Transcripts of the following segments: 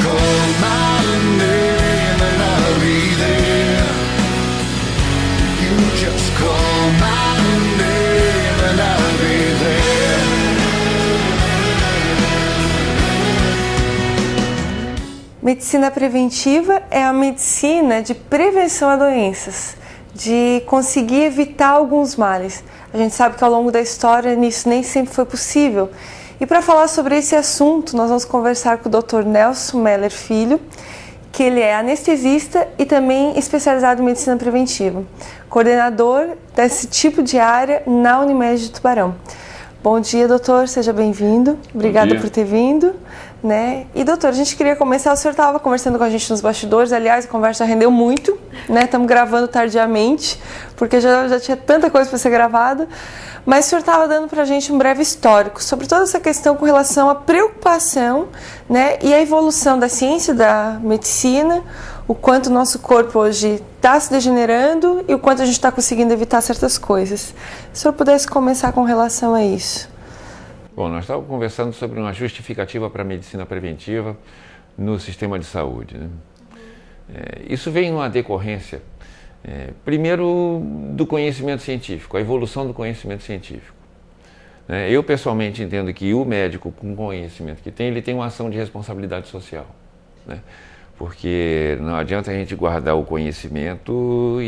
call my name and I'll be there. You just call my name and I'll be there. Medicina preventiva é a medicina de prevenção a doenças, de conseguir evitar alguns males. A gente sabe que ao longo da história isso nem sempre foi possível. E para falar sobre esse assunto, nós vamos conversar com o Dr. Nelson Meller Filho, que ele é anestesista e também especializado em medicina preventiva, coordenador desse tipo de área na Unimed de Tubarão. Bom dia, doutor, seja bem-vindo. Obrigada por ter vindo. E, doutor, a gente queria começar, o senhor estava conversando com a gente nos bastidores, aliás, a conversa já rendeu muito, estamos gravando tardiamente, porque já tinha tanta coisa para ser gravada, mas o senhor estava dando para a gente um breve histórico sobre toda essa questão com relação à preocupação, e a evolução da ciência da medicina, o quanto o nosso corpo hoje está se degenerando e o quanto a gente está conseguindo evitar certas coisas. Se o senhor pudesse começar com relação a isso. Bom, nós estávamos conversando sobre uma justificativa para a medicina preventiva no sistema de saúde. Isso vem numa decorrência, primeiro, do conhecimento científico, a evolução do conhecimento científico. Eu, pessoalmente, entendo que o médico, com o conhecimento que tem, ele tem uma ação de responsabilidade social. Porque não adianta a gente guardar o conhecimento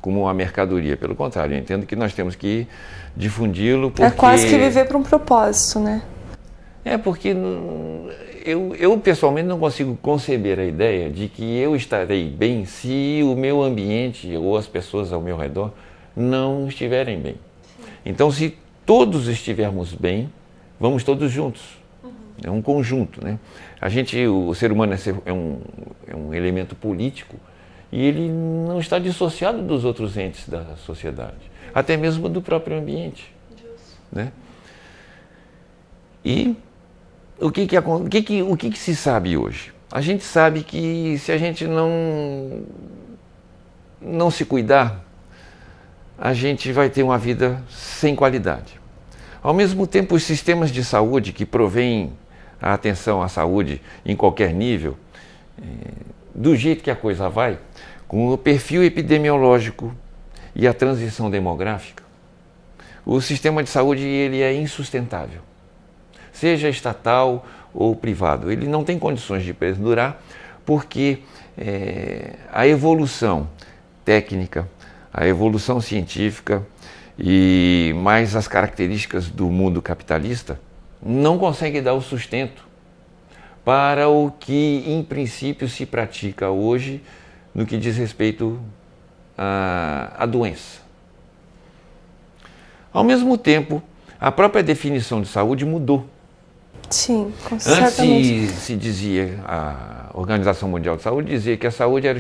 como uma mercadoria. Pelo contrário, eu entendo que nós temos que difundi-lo porque... É quase que viver para um propósito, porque eu pessoalmente não consigo conceber a ideia de que eu estarei bem se o meu ambiente ou as pessoas ao meu redor não estiverem bem. Então, se todos estivermos bem, vamos todos juntos. É um conjunto, o ser humano é um elemento político e ele não está dissociado dos outros entes da sociedade, até mesmo do próprio ambiente. E o que se sabe hoje? A gente sabe que se a gente não se cuidar, a gente vai ter uma vida sem qualidade. Ao mesmo tempo, os sistemas de saúde que provêm a atenção à saúde em qualquer nível, do jeito que a coisa vai, com o perfil epidemiológico e a transição demográfica, o sistema de saúde ele é insustentável, seja estatal ou privado. Ele não tem condições de perdurar porque a evolução técnica, a evolução científica e mais as características do mundo capitalista não consegue dar o sustento para o que, em princípio, se pratica hoje no que diz respeito à doença. Ao mesmo tempo, a própria definição de saúde mudou. Sim, certamente. Antes se dizia, a Organização Mundial de Saúde dizia que a saúde era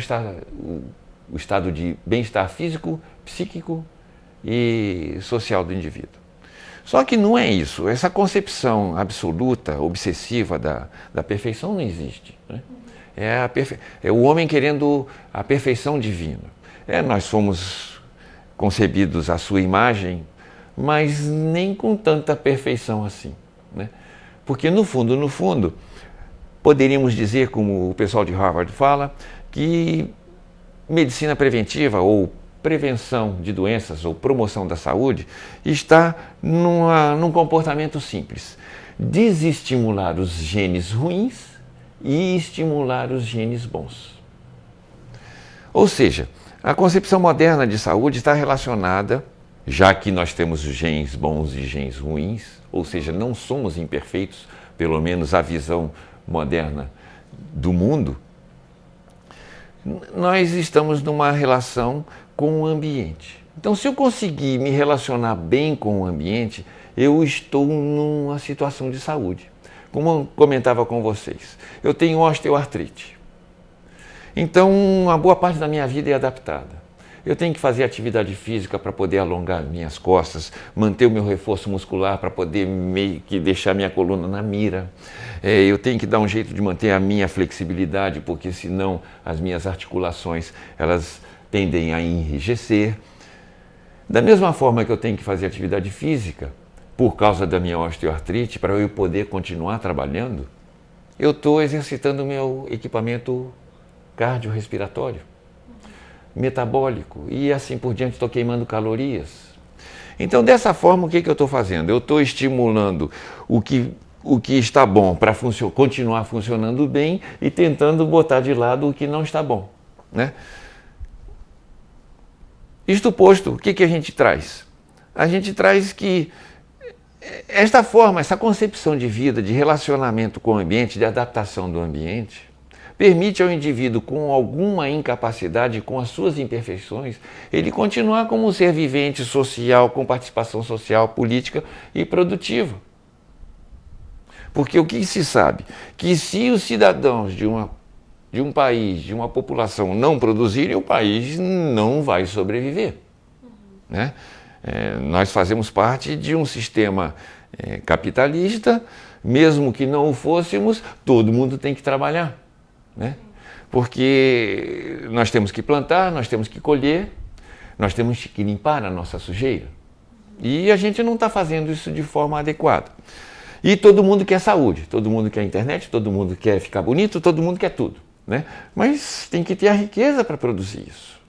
o estado de bem-estar físico, psíquico e social do indivíduo. Só que não é isso. Essa concepção absoluta, obsessiva da perfeição não existe. É o homem querendo a perfeição divina. Nós fomos concebidos à sua imagem, mas nem com tanta perfeição assim. Porque no fundo, poderíamos dizer, como o pessoal de Harvard fala, que medicina preventiva ou prevenção de doenças ou promoção da saúde está num comportamento simples: desestimular os genes ruins e estimular os genes bons. Ou seja, a concepção moderna de saúde está relacionada, já que nós temos os genes bons e genes ruins, ou seja, não somos imperfeitos, pelo menos a visão moderna do mundo, nós estamos numa relação com o ambiente. Então, se eu conseguir me relacionar bem com o ambiente, eu estou numa situação de saúde. Como eu comentava com vocês, eu tenho osteoartrite. Então, uma boa parte da minha vida é adaptada. Eu tenho que fazer atividade física para poder alongar minhas costas, manter o meu reforço muscular para poder meio que deixar minha coluna na mira. Eu tenho que dar um jeito de manter a minha flexibilidade, porque senão as minhas articulações elas tendem a enrijecer. Da mesma forma que eu tenho que fazer atividade física, por causa da minha osteoartrite, para eu poder continuar trabalhando, eu estou exercitando o meu equipamento cardiorrespiratório, metabólico e assim por diante, estou queimando calorias. Então, dessa forma, o que eu estou fazendo? Eu estou estimulando o que está bom para continuar funcionando bem e tentando botar de lado o que não está bom, né? Isto posto, o que a gente traz? A gente traz que esta forma, essa concepção de vida, de relacionamento com o ambiente, de adaptação do ambiente, permite ao indivíduo com alguma incapacidade, com as suas imperfeições, ele continuar como um ser vivente, social, com participação social, política e produtiva. Porque o que se sabe? Que se os cidadãos de um país, de uma população não produzirem, o país não vai sobreviver, né? Nós fazemos parte de um sistema capitalista, mesmo que não o fôssemos, todo mundo tem que trabalhar, né? Porque nós temos que plantar, nós temos que colher, nós temos que limpar a nossa sujeira. E a gente não está fazendo isso de forma adequada. E todo mundo quer saúde, todo mundo quer internet, todo mundo quer ficar bonito, todo mundo quer tudo, né? Mas tem que ter a riqueza para produzir isso.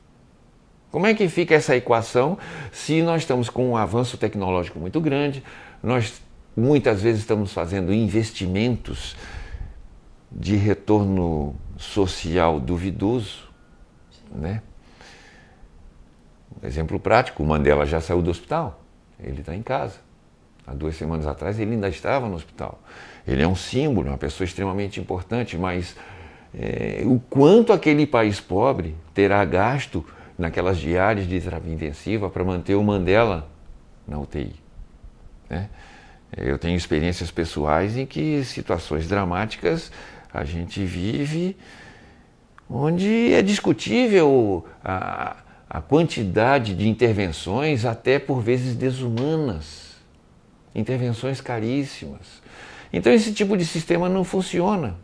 Como é que fica essa equação se nós estamos com um avanço tecnológico muito grande, nós muitas vezes estamos fazendo investimentos de retorno social duvidoso, né? Um exemplo prático, o Mandela já saiu do hospital, ele está em casa. Há 2 semanas atrás ele ainda estava no hospital. Ele é um símbolo, uma pessoa extremamente importante, mas o quanto aquele país pobre terá gasto naquelas diárias de terapia intensiva para manter o Mandela na UTI, né? Eu tenho experiências pessoais em que situações dramáticas a gente vive, onde é discutível a quantidade de intervenções, até por vezes desumanas, intervenções caríssimas. Então esse tipo de sistema não funciona.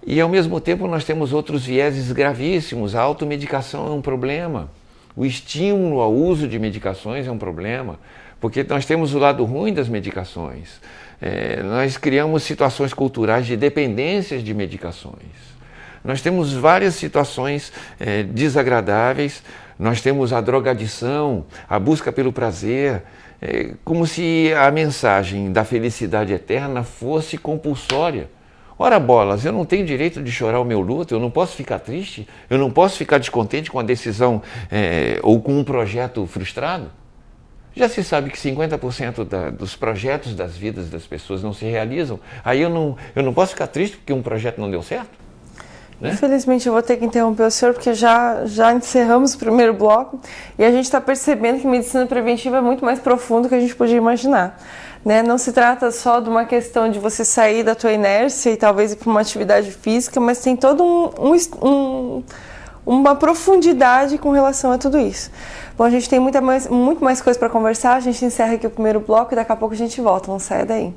E ao mesmo tempo nós temos outros vieses gravíssimos. A automedicação é um problema, o estímulo ao uso de medicações é um problema, porque nós temos o lado ruim das medicações. Nós criamos situações culturais de dependências de medicações. Nós temos várias situações desagradáveis, nós temos a drogadição, a busca pelo prazer, como se a mensagem da felicidade eterna fosse compulsória. Ora bolas, eu não tenho direito de chorar o meu luto, eu não posso ficar triste, eu não posso ficar descontente com a decisão ou com um projeto frustrado. Já se sabe que 50% dos projetos das vidas das pessoas não se realizam. Aí eu não posso ficar triste porque um projeto não deu certo, né? Infelizmente eu vou ter que interromper o senhor porque já encerramos o primeiro bloco e a gente está percebendo que medicina preventiva é muito mais profundo do que a gente podia imaginar, né? Não se trata só de uma questão de você sair da tua inércia e talvez ir para uma atividade física, mas tem toda uma profundidade com relação a tudo isso. Bom, a gente tem muito mais coisa para conversar, a gente encerra aqui o primeiro bloco e daqui a pouco a gente volta, não saia daí.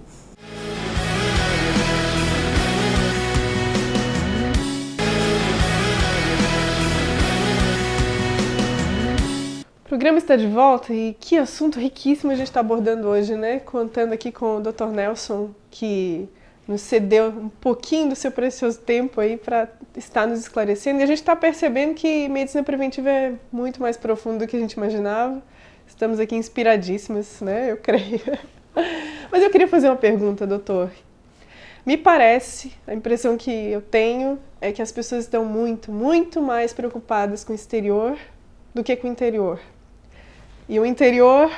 O programa está de volta e que assunto riquíssimo a gente está abordando hoje, né? Contando aqui com o Dr. Nelson, que nos cedeu um pouquinho do seu precioso tempo aí para estar nos esclarecendo. E a gente está percebendo que medicina preventiva é muito mais profundo do que a gente imaginava. Estamos aqui inspiradíssimas, né? Eu creio. Mas eu queria fazer uma pergunta, doutor. Me parece, a impressão que eu tenho é que as pessoas estão muito, muito mais preocupadas com o exterior do que com o interior. E o interior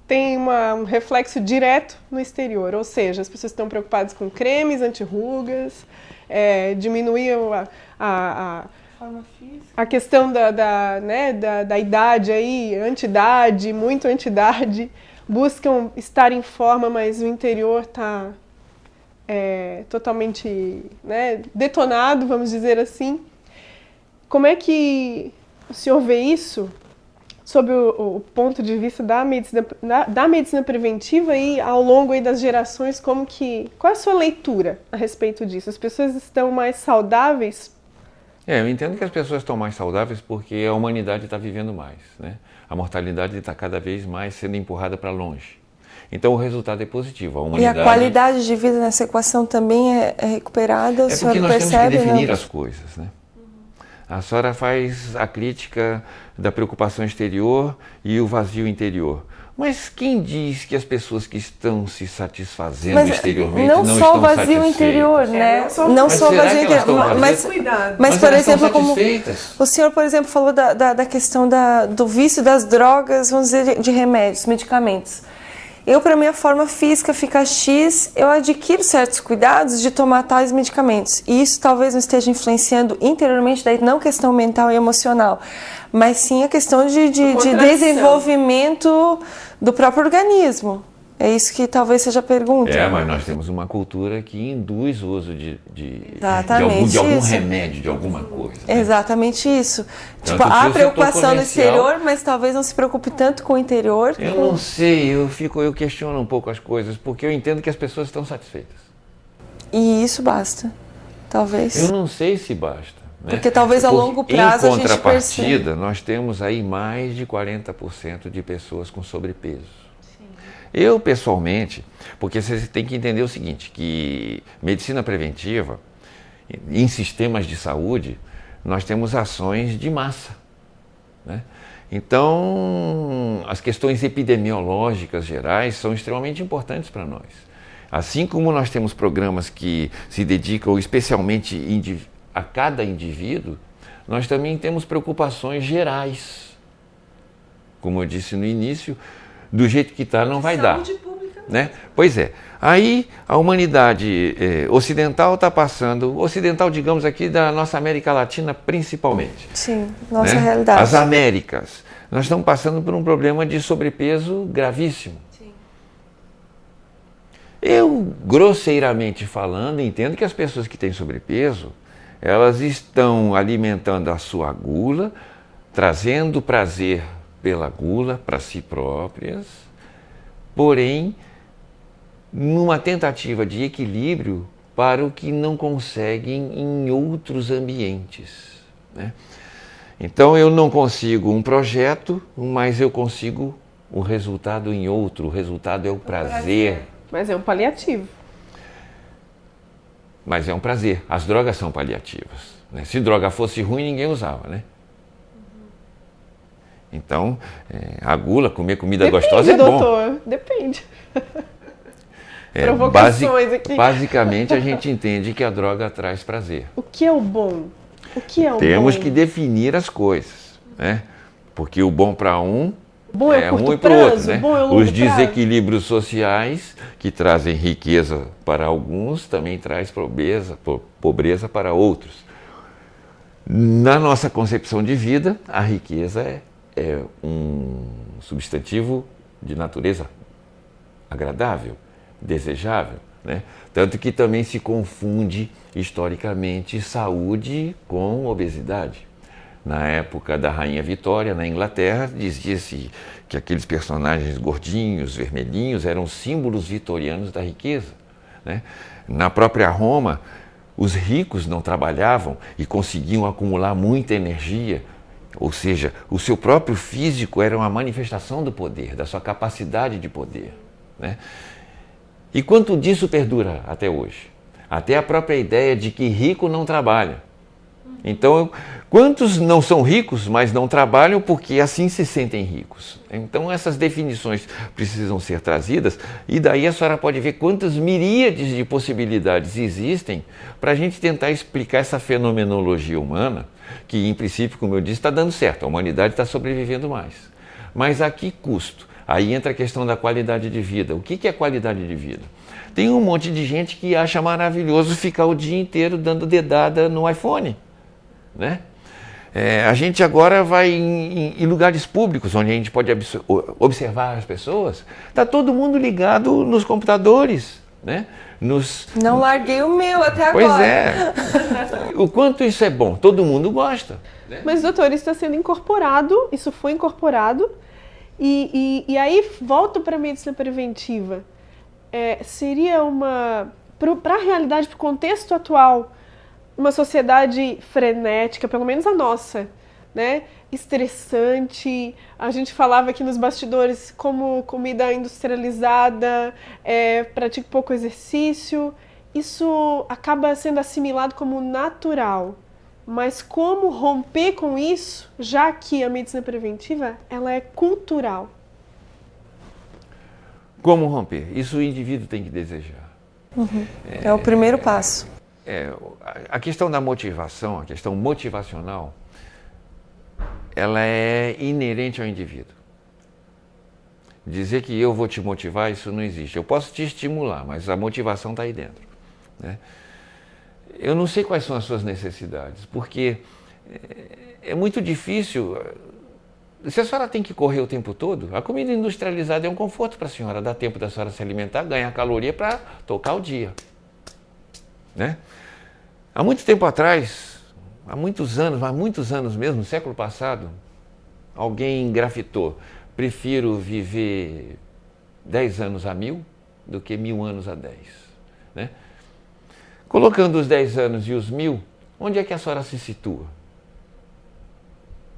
tem um reflexo direto no exterior, ou seja, as pessoas estão preocupadas com cremes, anti-rugas, diminuir a questão da idade aí, anti-idade, muito anti-idade, buscam estar em forma, mas o interior está totalmente, né, detonado, vamos dizer assim. Como é que o senhor vê isso sob o ponto de vista da medicina preventiva e ao longo aí das gerações, qual é a sua leitura a respeito disso? As pessoas estão mais saudáveis? Eu entendo que as pessoas estão mais saudáveis porque a humanidade está vivendo mais, né? A mortalidade está cada vez mais sendo empurrada para longe. Então o resultado é positivo. A E humanidade... a qualidade de vida nessa equação também é recuperada? O É senhor porque nós percebe? temos que definir Não? as coisas, né? A senhora faz a crítica da preocupação exterior e o vazio interior. Mas quem diz que as pessoas que estão se satisfazendo Mas exteriormente não não só estão o vazio satisfeitas? interior, né? não Não Mas só o será vazio que elas estão interior. vazias? Cuidado. Mas, por elas estão exemplo, como satisfeitas. o senhor, por exemplo, falou da questão do vício das drogas, vamos dizer, de remédios, medicamentos. Eu, para minha forma física ficar X, eu adquiro certos cuidados de tomar tais medicamentos. E isso talvez não esteja influenciando interiormente, daí não questão mental e emocional, mas sim a questão de desenvolvimento do próprio organismo. É isso que talvez seja a pergunta. Mas nós temos uma cultura que induz o uso de Exatamente algum isso. remédio, de alguma coisa. Né? Exatamente isso. Tanto Tipo, que há o preocupação setor no comercial- exterior, mas talvez não se preocupe tanto com o interior. Eu não sei, eu questiono um pouco as coisas, porque eu entendo que as pessoas estão satisfeitas. E isso basta, talvez. Eu não sei se basta. Né? Porque talvez a longo prazo a em gente contrapartida, nós temos aí mais de 40% de pessoas com sobrepeso. Eu, pessoalmente, porque você tem que entender o seguinte, que medicina preventiva, em sistemas de saúde, nós temos ações de massa. Né? Então, as questões epidemiológicas gerais são extremamente importantes para nós. Assim como nós temos programas que se dedicam especialmente a cada indivíduo, nós também temos preocupações gerais. Como eu disse no início, do jeito que está não vai dar. Saúde pública. Né? Pois é. Aí a humanidade ocidental está passando, ocidental digamos aqui da nossa América Latina principalmente. Sim, nossa né? realidade. As Américas. Nós estamos passando por um problema de sobrepeso gravíssimo. Sim. Eu, grosseiramente falando, entendo que as pessoas que têm sobrepeso, elas estão alimentando a sua gula, trazendo prazer pela gula para si próprias, porém, numa tentativa de equilíbrio para o que não conseguem em outros ambientes. Né? Então, eu não consigo um projeto, mas eu consigo o resultado em outro. O resultado é o prazer. Mas é um paliativo. Mas é um prazer. As drogas são paliativas. Né? Se droga fosse ruim, ninguém usava, né? Então, a gula, comer comida gostosa é bom. Doutor, depende. Provocações aqui. Basicamente, a gente entende que a droga traz prazer. O que é o bom? O que é o Temos bom? que definir as coisas, né? Porque o bom para um Bom é um curto e para o outro, prazo, né? bom é longo Os prazo. desequilíbrios sociais que trazem riqueza para alguns também traz pobreza para outros. Na nossa concepção de vida, a riqueza é um substantivo de natureza agradável, desejável, né? Tanto que também se confunde historicamente saúde com obesidade. Na época da Rainha Vitória, na Inglaterra, dizia-se que aqueles personagens gordinhos, vermelhinhos, eram símbolos vitorianos da riqueza. Né? Na própria Roma, os ricos não trabalhavam e conseguiam acumular muita energia, ou seja, o seu próprio físico era uma manifestação do poder, da sua capacidade de poder. Né? E quanto disso perdura até hoje? Até a própria ideia de que rico não trabalha. Então, quantos não são ricos, mas não trabalham porque assim se sentem ricos? Então, essas definições precisam ser trazidas e daí a senhora pode ver quantas miríades de possibilidades existem para a gente tentar explicar essa fenomenologia humana que, em princípio, como eu disse, está dando certo, a humanidade está sobrevivendo mais. Mas a que custo? Aí entra a questão da qualidade de vida. O que é qualidade de vida? Tem um monte de gente que acha maravilhoso ficar o dia inteiro dando dedada no iPhone. Né? A gente agora vai em lugares públicos, onde a gente pode observar as pessoas, está todo mundo ligado nos computadores. Né? Não larguei o meu até agora. Pois é. O quanto isso é bom, todo mundo gosta. Né? Mas, doutor, isso está sendo incorporado, isso foi incorporado, e aí volto para a medicina preventiva. Seria para a realidade, para o contexto atual, uma sociedade frenética, pelo menos a nossa, né? Estressante. A gente falava aqui nos bastidores como comida industrializada, pratica pouco exercício. Isso acaba sendo assimilado como natural. Mas como romper com isso, já que a medicina preventiva ela é cultural? Como romper? Isso o indivíduo tem que desejar. É o primeiro passo. A questão da motivação, a questão motivacional, ela é inerente ao indivíduo. Dizer que eu vou te motivar, isso não existe. Eu posso te estimular, mas a motivação está aí dentro, né? Eu não sei quais são as suas necessidades, porque é muito difícil. Se a senhora tem que correr o tempo todo, a comida industrializada é um conforto para a senhora, dá tempo da senhora se alimentar, ganhar caloria para tocar o dia, né? Há muito tempo atrás, há muitos anos mesmo, no século passado, alguém grafitou: prefiro viver 10 anos a 1000 do que 1000 anos a 10, né? Colocando os 10 anos e os 1000, onde é que a senhora se situa?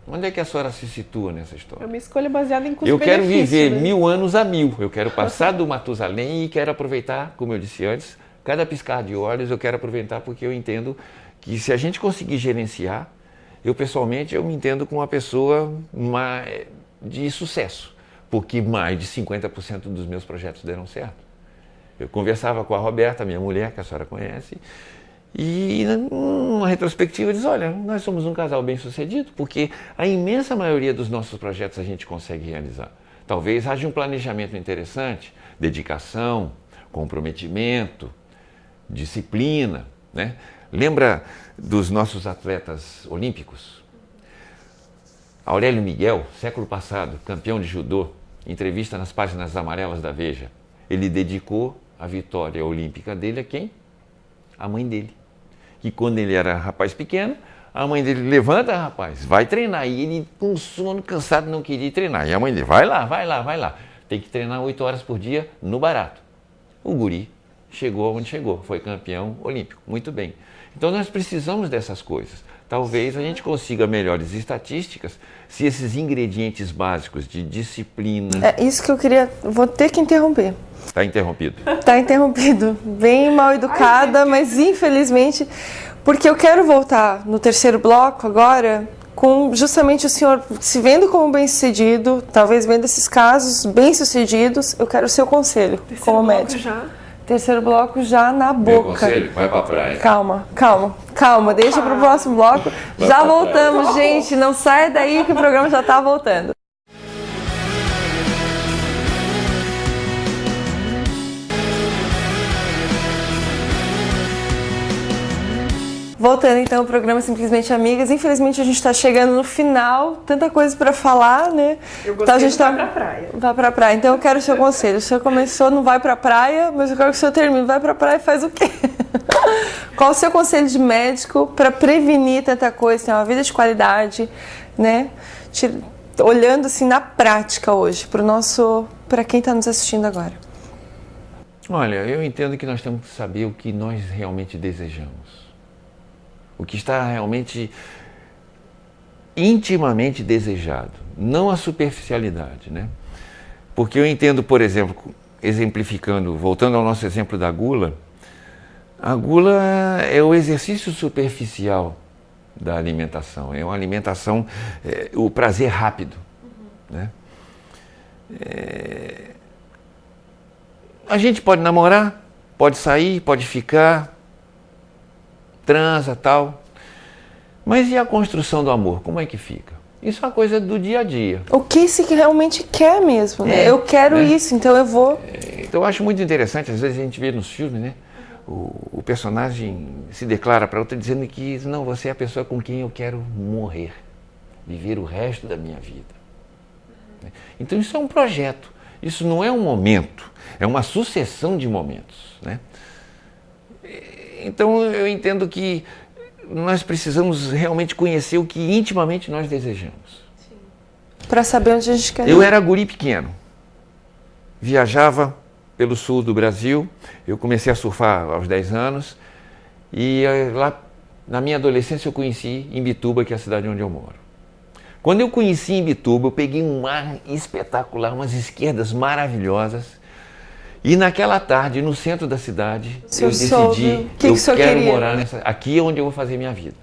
Onde é que a senhora se situa nessa história? É uma escolha baseada em custo-benefício. Eu quero viver, né? 1000 anos a 1000. Eu quero passar do Matusalém e quero aproveitar, como eu disse antes, cada piscar de olhos eu quero aproveitar, porque eu entendo que se a gente conseguir gerenciar, eu pessoalmente eu me entendo como uma pessoa de sucesso, porque mais de 50% dos meus projetos deram certo. Eu conversava com a Roberta, minha mulher, que a senhora conhece, e numa retrospectiva diz: olha, nós somos um casal bem sucedido, porque a imensa maioria dos nossos projetos a gente consegue realizar. Talvez haja um planejamento interessante, dedicação, comprometimento, disciplina, né? Lembra dos nossos atletas olímpicos? Aurélio Miguel, século passado, campeão de judô, entrevista nas páginas amarelas da Veja. Ele dedicou a vitória olímpica dele a quem? A mãe dele. Que quando ele era rapaz pequeno, a mãe dele: levanta, rapaz, vai treinar. E ele, com sono, cansado, não queria treinar. E a mãe dele: vai lá, vai lá, vai lá. Tem que treinar 8 horas por dia no barato. O guri chegou onde chegou, foi campeão olímpico. Muito bem. Então nós precisamos dessas coisas. Talvez a gente consiga melhores estatísticas se esses ingredientes básicos de disciplina... É isso que eu queria... Vou ter que interromper. Está interrompido. Está interrompido. Bem mal educada, mas infelizmente... Porque eu quero voltar no terceiro bloco agora com justamente o senhor se vendo como bem-sucedido, talvez vendo esses casos bem-sucedidos, eu quero o seu conselho como médico. Já. Terceiro bloco já na Meu boca. conselho, vai pra praia. Calma, deixa pro próximo bloco. Já voltamos, gente, não saia daí que o programa já tá voltando. Voltando então ao programa Simplesmente Amigas, infelizmente a gente está chegando no final, tanta coisa para falar, né? Eu gostei então, a gente de vai pra praia. Vai pra praia, então eu quero o seu conselho. O senhor começou, não vai pra praia, mas eu quero que o senhor termine. Vai pra praia e faz o quê? Qual o seu conselho de médico para prevenir tanta coisa, ter uma vida de qualidade, né? Olhando assim na prática hoje, para quem está nos assistindo agora. Olha, eu entendo que nós temos que saber o que nós realmente desejamos. O que está realmente intimamente desejado, não a superficialidade, né? Porque eu entendo, por exemplo, exemplificando, voltando ao nosso exemplo da gula, a gula é o exercício superficial da alimentação, é uma alimentação, o prazer rápido, né? A gente pode namorar, pode sair, pode ficar, transa, tal. Mas e a construção do amor? Como é que fica? Isso é uma coisa do dia a dia. O que se realmente quer mesmo, né? Eu quero isso, então eu vou... Então eu acho muito interessante, às vezes a gente vê nos filmes, né? O personagem se declara para outro dizendo que não, você é a pessoa com quem eu quero morrer, viver o resto da minha vida. Então isso é um projeto, isso não é um momento, é uma sucessão de momentos, né? Então eu entendo que nós precisamos realmente conhecer o que intimamente nós desejamos. Para saber onde a gente quer ir. Eu era guri pequeno, viajava pelo sul do Brasil, eu comecei a surfar aos 10 anos e lá na minha adolescência eu conheci Imbituba, que é a cidade onde eu moro. Quando eu conheci Imbituba, eu peguei um mar espetacular, umas esquerdas maravilhosas. E naquela tarde, no centro da cidade, eu decidi que eu quero morar aqui é onde eu vou fazer minha vida.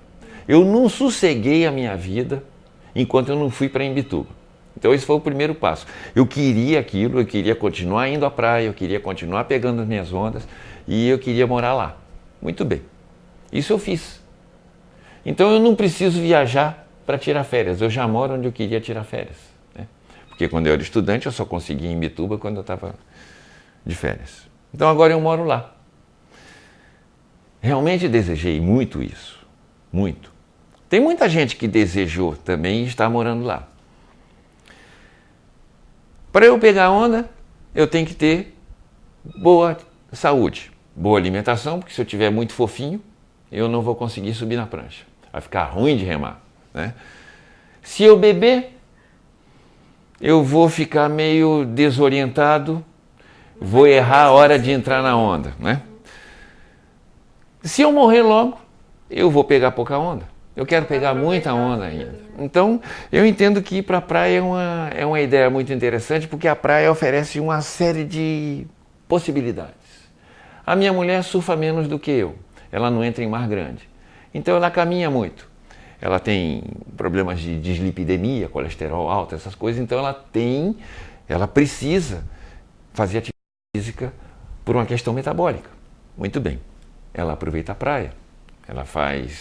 Eu não sosseguei a minha vida enquanto eu não fui para Imbituba. Então esse foi o primeiro passo. Eu queria aquilo, eu queria continuar indo à praia, eu queria continuar pegando as minhas ondas e eu queria morar lá. Muito bem. Isso eu fiz. Então eu não preciso viajar para tirar férias. Eu já moro onde eu queria tirar férias, né? Porque quando eu era estudante eu só conseguia ir em Imbituba quando eu estava de férias. Então agora eu moro lá. Realmente desejei muito isso. Muito. Tem muita gente que desejou também estar morando lá. Para eu pegar onda, eu tenho que ter boa saúde, boa alimentação, porque se eu tiver muito fofinho, eu não vou conseguir subir na prancha. Vai ficar ruim de remar, né? Se eu beber, eu vou ficar meio desorientado, vou errar a hora de entrar na onda, né? Se eu morrer logo, eu vou pegar pouca onda. Eu quero pegar muita onda ainda. Então, eu entendo que ir para a praia é uma ideia muito interessante, porque a praia oferece uma série de possibilidades. A minha mulher surfa menos do que eu. Ela não entra em mar grande. Então, ela caminha muito. Ela tem problemas de dislipidemia, colesterol alto, essas coisas. Então, ela precisa fazer atividade física por uma questão metabólica. Muito bem. Ela aproveita a praia. Ela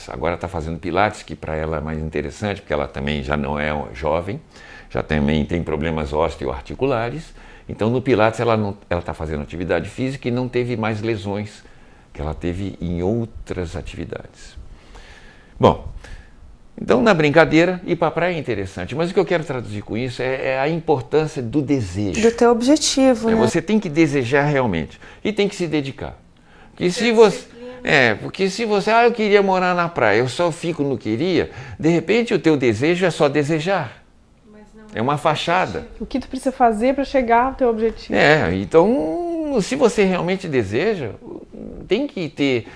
agora está fazendo pilates, que para ela é mais interessante, porque ela também já não é jovem, já também tem problemas osteoarticulares. Então no pilates ela está fazendo atividade física e não teve mais lesões que ela teve em outras atividades. Bom, então na brincadeira, ir para a praia é interessante, mas o que eu quero traduzir com isso é a importância do desejo. Do teu objetivo, né? Você tem que desejar realmente e tem que se dedicar. Porque se você, eu queria morar na praia, eu só fico no queria, de repente o teu desejo é só desejar. É uma fachada. O que tu precisa fazer para chegar ao teu objetivo? Então, se você realmente deseja, tem que ter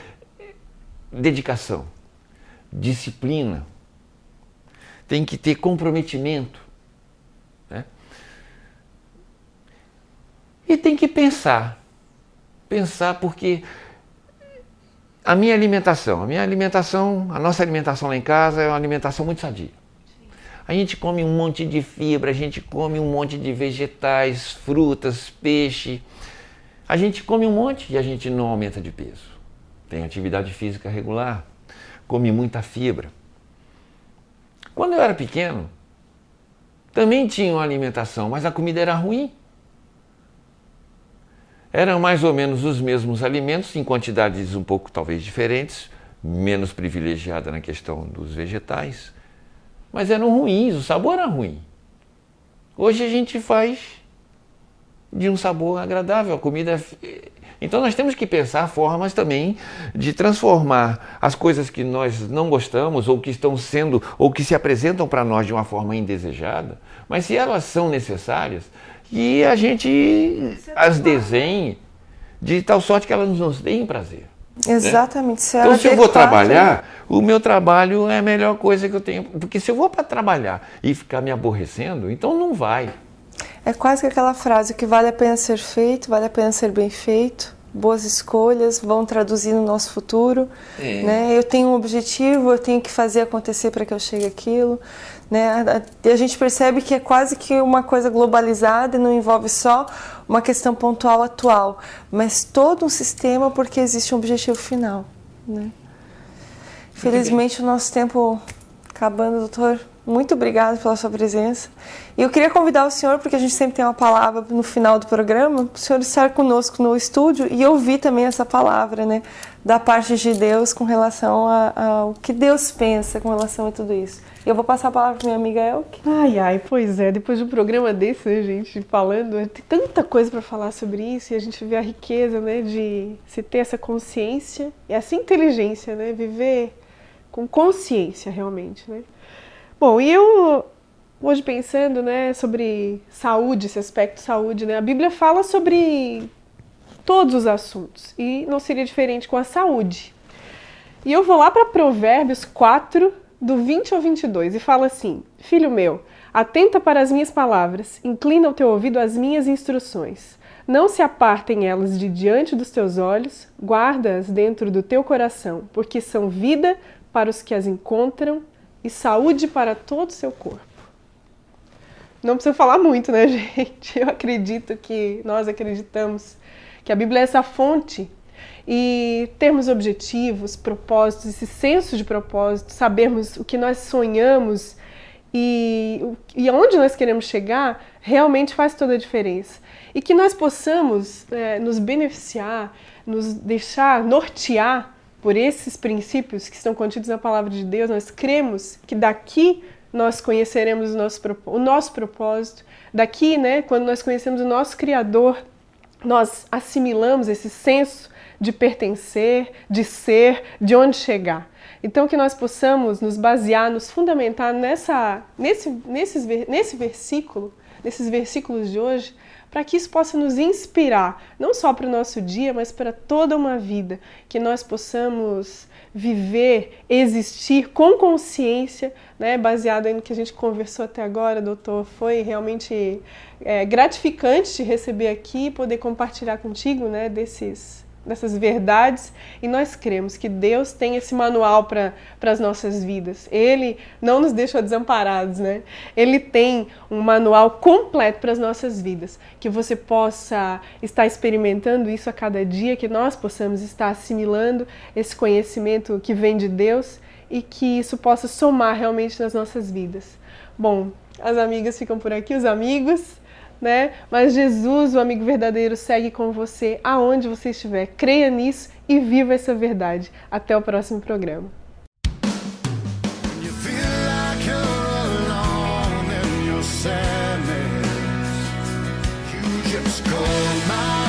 dedicação, disciplina, tem que ter comprometimento, né? E tem que pensar porque a nossa alimentação lá em casa é uma alimentação muito sadia. A gente come um monte de fibra, a gente come um monte de vegetais, frutas, peixe. A gente come um monte e a gente não aumenta de peso. Tem atividade física regular, come muita fibra. Quando eu era pequeno, também tinha uma alimentação, mas a comida era ruim. Eram mais ou menos os mesmos alimentos, em quantidades um pouco talvez diferentes, menos privilegiada na questão dos vegetais, mas eram ruins, o sabor era ruim. Hoje a gente faz de um sabor agradável, a comida... Então nós temos que pensar formas também de transformar as coisas que nós não gostamos ou que estão sendo, ou que se apresentam para nós de uma forma indesejada, mas se elas são necessárias, e a gente as desenhe de tal sorte que elas nos deem prazer. Exatamente. Né? Então, se eu vou trabalhar, o meu trabalho é a melhor coisa que eu tenho. Porque se eu vou para trabalhar e ficar me aborrecendo, então não vai. É quase que aquela frase que vale a pena ser feito, vale a pena ser bem feito. Boas escolhas vão traduzir no nosso futuro. Né? Eu tenho um objetivo, eu tenho que fazer acontecer para que eu chegue àquilo. Né? E a gente percebe que é quase que uma coisa globalizada e não envolve só uma questão pontual atual, mas todo um sistema porque existe um objetivo final. Né? Infelizmente o nosso tempo acabando, doutor. Muito obrigada pela sua presença. E eu queria convidar o senhor, porque a gente sempre tem uma palavra no final do programa, o senhor estar conosco no estúdio e ouvir também essa palavra, né, da parte de Deus com relação ao que Deus pensa com relação a tudo isso. Eu vou passar a palavra para minha amiga Elke. Pois é, depois de um programa desse, né, gente, falando, tem tanta coisa para falar sobre isso e a gente vê a riqueza, né, de se ter essa consciência e essa inteligência, né, viver com consciência realmente, né. Bom, e eu hoje pensando, né, sobre saúde, esse aspecto de saúde, né, a Bíblia fala sobre todos os assuntos e não seria diferente com a saúde. E eu vou lá para Provérbios 4, do 20 ao 22, e fala assim: Filho meu, atenta para as minhas palavras, inclina o teu ouvido às minhas instruções. Não se apartem elas de diante dos teus olhos, guarda-as dentro do teu coração, porque são vida para os que as encontram e saúde para todo o seu corpo. Não precisa falar muito, né, gente? Nós acreditamos que a Bíblia é essa fonte. E termos objetivos, propósitos, esse senso de propósito, sabermos o que nós sonhamos e aonde nós queremos chegar, realmente faz toda a diferença. E que nós possamos nos beneficiar, nos deixar nortear por esses princípios que estão contidos na Palavra de Deus. Nós cremos que daqui nós conheceremos o nosso propósito. Daqui, né, quando nós conhecemos o nosso Criador, nós assimilamos esse senso de pertencer, de ser, de onde chegar. Então que nós possamos nos basear, nos fundamentar nesses versículos de hoje, para que isso possa nos inspirar, não só para o nosso dia, mas para toda uma vida, que nós possamos viver, existir com consciência, né, baseado no que a gente conversou até agora, doutor. Foi realmente gratificante te receber aqui, poder compartilhar contigo, né, dessas verdades, e nós cremos que Deus tem esse manual para as nossas vidas. Ele não nos deixou desamparados, né? Ele tem um manual completo para as nossas vidas, que você possa estar experimentando isso a cada dia, que nós possamos estar assimilando esse conhecimento que vem de Deus e que isso possa somar realmente nas nossas vidas. Bom, as amigas ficam por aqui, os amigos, né? Mas Jesus, o amigo verdadeiro, segue com você aonde você estiver. Creia nisso e viva essa verdade. Até o próximo programa. You feel like you're alone in your sadness. You just call my